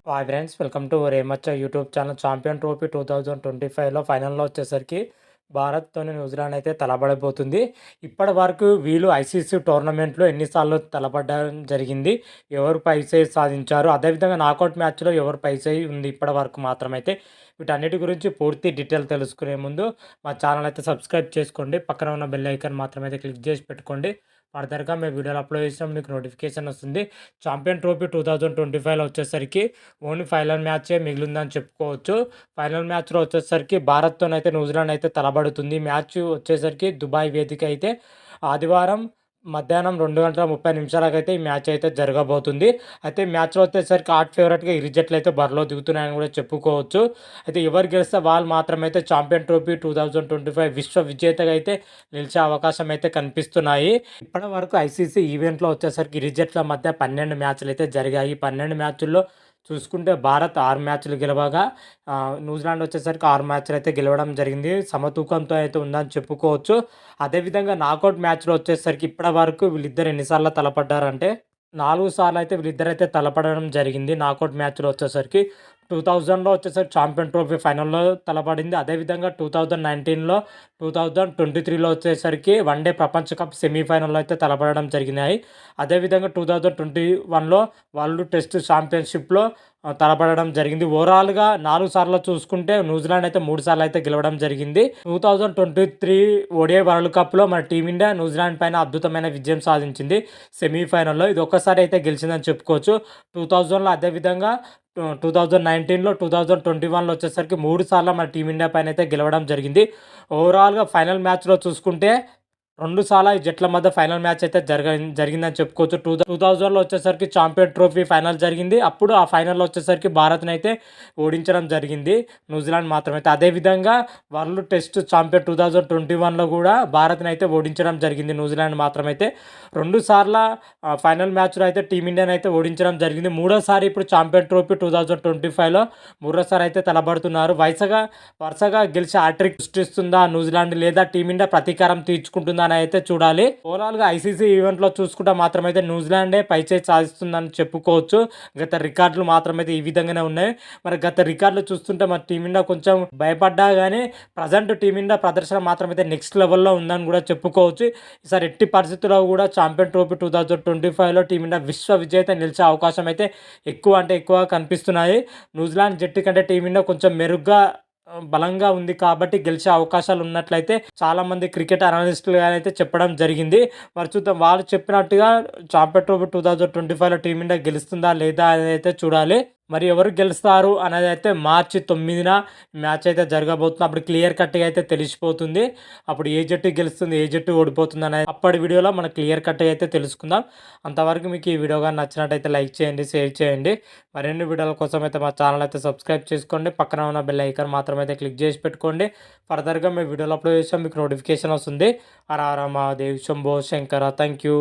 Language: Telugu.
హాయ్ ఫ్రెండ్స్, వెల్కమ్ టు రేమచ్చ యూట్యూబ్ ఛానల్. ఛాంపియన్ ట్రోఫీ 2025లో ఫైనల్లో వచ్చేసరికి భారత్తోని న్యూజిలాండ్ అయితే తలపడబోతుంది. ఇప్పటి వరకు వీళ్ళు ఐసీసీ టోర్నమెంట్లో ఎన్నిసార్లు తలపడడం జరిగింది, ఎవరు పైచేయి సాధించారు, అదేవిధంగా నాకౌట్ మ్యాచ్లో ఎవరు పైచేయి ఉంది ఇప్పటి వరకు మాత్రమైతే. వీటన్నిటి గురించి పూర్తి డీటెయిల్ తెలుసుకునే ముందు మా ఛానల్ అయితే సబ్స్క్రైబ్ చేసుకోండి, పక్కన ఉన్న బెల్ ఐకాన్ మాత్రమైతే క్లిక్ చేసి పెట్టుకోండి. ఫర్దర్గా మేము వీడియోలు అప్లోడ్ చేసినా మీకు నోటిఫికేషన్ వస్తుంది. ఛాంపియన్ ట్రోఫీ 2025లో వచ్చేసరికి ఓన్లీ ఫైనల్ మ్యాచే మిగిలిందని చెప్పుకోవచ్చు. ఫైనల్ మ్యాచ్లో వచ్చేసరికి భారత్తోనైతే న్యూజిలాండ్ అయితే తలబడుతుంది. మ్యాచ్ వచ్చేసరికి దుబాయ్ వేదిక అయితే ఆదివారం మధ్యాహ్నం 2:30 ఈ మ్యాచ్ అయితే జరగబోతుంది. అయితే మ్యాచ్లో వచ్చేసరికి హాట్ ఫేవరెట్గా ఇరు జట్లు అయితే బరిలో దిగుతున్నాయని కూడా చెప్పుకోవచ్చు. అయితే ఎవరు గెలిస్తే వాళ్ళు మాత్రమైతే ఛాంపియన్ ట్రోఫీ 2025 విశ్వ విజేతగా అయితే నిలిచే అవకాశం అయితే కనిపిస్తున్నాయి. ఇప్పటి వరకు ఐసీసీ ఈవెంట్లో వచ్చేసరికి ఇరు జట్ల మధ్య 12 మ్యాచ్లు అయితే జరిగాయి. 12 మ్యాచ్ల్లో చూసుకుంటే భారత్ 6 మ్యాచ్లు గెలవగా న్యూజిలాండ్ వచ్చేసరికి 6 మ్యాచ్లు అయితే గెలవడం జరిగింది. సమతూకంతో అయితే ఉందని చెప్పుకోవచ్చు. అదేవిధంగా నాకౌట్ మ్యాచ్లో వచ్చేసరికి ఇప్పటి వరకు వీళ్ళిద్దరు ఎన్నిసార్లు తలపడ్డారంటే 4 సార్లు అయితే వీళ్ళిద్దరైతే తలపడడం జరిగింది. నాకౌట్ మ్యాచ్లో వచ్చేసరికి 2000లో వచ్చేసరికి ఛాంపియన్ ట్రోఫీ ఫైనల్లో తలపడింది. అదేవిధంగా 2019లో 2023లో వచ్చేసరికి వన్డే ప్రపంచ కప్ సెమీఫైనల్లో అయితే తలపడడం జరిగినాయి. అదేవిధంగా 2021లో వరల్డ్ టెస్ట్ ఛాంపియన్షిప్లో తలపడడం జరిగింది. ఓవరాల్గా 4 సార్లు చూసుకుంటే న్యూజిలాండ్ అయితే 3 సార్లు అయితే గెలవడం జరిగింది. 2023 ఓడిఐ వరల్డ్ కప్లో మన టీమిండియా న్యూజిలాండ్ పైన అద్భుతమైన విజయం సాధించింది సెమీఫైనల్లో. ఇది ఒక్కసారి అయితే గెలిచిందని చెప్పుకోవచ్చు. 2000లో అదేవిధంగా 2019లో 2021లో వచ్చేసరికి 3 సార్లు మన టీమిండియా పైన అయితే గెలవడం జరిగింది. ఓవరాల్గా ఫైనల్ మ్యాచ్లో చూసుకుంటే 2 సార్లు ఈ జట్ల మధ్య ఫైనల్ మ్యాచ్ అయితే జరిగిందని చెప్పుకోవచ్చు. 2000లో వచ్చేసరికి ఛాంపియన్ ట్రోఫీ ఫైనల్ జరిగింది. అప్పుడు ఆ ఫైనల్లో వచ్చేసరికి భారత్ని అయితే ఓడించడం జరిగింది న్యూజిలాండ్ మాత్రమైతే. అదేవిధంగా వరల్డ్ టెస్ట్ ఛాంపియన్ 2021లో కూడా భారత్ని అయితే ఓడించడం జరిగింది న్యూజిలాండ్ మాత్రమైతే. 2 సార్ల ఫైనల్ మ్యాచ్లో అయితే టీమిండియాని అయితే ఓడించడం జరిగింది. మూడోసారి ఇప్పుడు ఛాంపియన్ ట్రోఫీ 2025లో మూడోసారి అయితే తలబడుతున్నారు. వరుసగా గెలిచి హ్యాట్రిక్ సృష్టిస్తుందా న్యూజిలాండ్, లేదా టీమిండియా ప్రతీకారం తీర్చుకుంటుందా అని అయితే చూడాలి. ఓవరాల్గా ఐసీసీ ఈవెంట్లో చూసుకుంటే మాత్రమైతే న్యూజిలాండే పైచేయి సాధిస్తుందని చెప్పుకోవచ్చు. గత రికార్డులు మాత్రమైతే ఈ విధంగానే ఉన్నాయి. మరి గత రికార్డులు చూస్తుంటే మన టీమిండియా కొంచెం భయపడ్డా కానీ ప్రజెంట్ టీమిండియా ప్రదర్శన మాత్రమైతే నెక్స్ట్ లెవెల్లో ఉందని కూడా చెప్పుకోవచ్చు. ఈసారి ఎట్టి పరిస్థితుల్లో కూడా ఛాంపియన్ ట్రోఫీ 2025లో టీమిండియా విశ్వ విజేత నిలిచే అవకాశం అయితే ఎక్కువ కనిపిస్తున్నాయి. న్యూజిలాండ్ జట్టు కంటే టీమిండియా కొంచెం మెరుగ్గా బలంగా ఉంది కాబట్టి గెలిచే అవకాశాలు ఉన్నట్లయితే చాలామంది క్రికెట్ అనలిస్టులు అయితే చెప్పడం జరిగింది. మరి చూద్దాం, వాళ్ళు చెప్పినట్టుగా ఛాంపియన్ ట్రోఫీ 2025లో టీమిండియా గెలుస్తుందా లేదా అనేది అయితే చూడాలి. మరి ఎవరు గెలుస్తారు అనేది అయితే మార్చి 9న మ్యాచ్ అయితే జరగబోతుంది. అప్పుడు క్లియర్ కట్గా అయితే తెలిసిపోతుంది. అప్పుడు ఏ జట్టు గెలుస్తుంది, ఏ జట్టు ఓడిపోతుంది అనేది అప్పటి వీడియోలో మనం క్లియర్ కట్గా అయితే తెలుసుకుందాం. అంతవరకు మీకు ఈ వీడియో కానీ నచ్చినట్టయితే లైక్ చేయండి, షేర్ చేయండి. మరిన్ని వీడియోల కోసం అయితే మా ఛానల్ అయితే సబ్స్క్రైబ్ చేసుకోండి, పక్కన ఉన్న బెల్ ఐకాన్ మాత్రం అయితే క్లిక్ చేసి పెట్టుకోండి. ఫర్దర్గా మేము వీడియోలు అప్లోడ్ చేసాం, మీకు నోటిఫికేషన్ వస్తుంది. హర హర మహాదేవ్, శంభో శంకర. Thank you.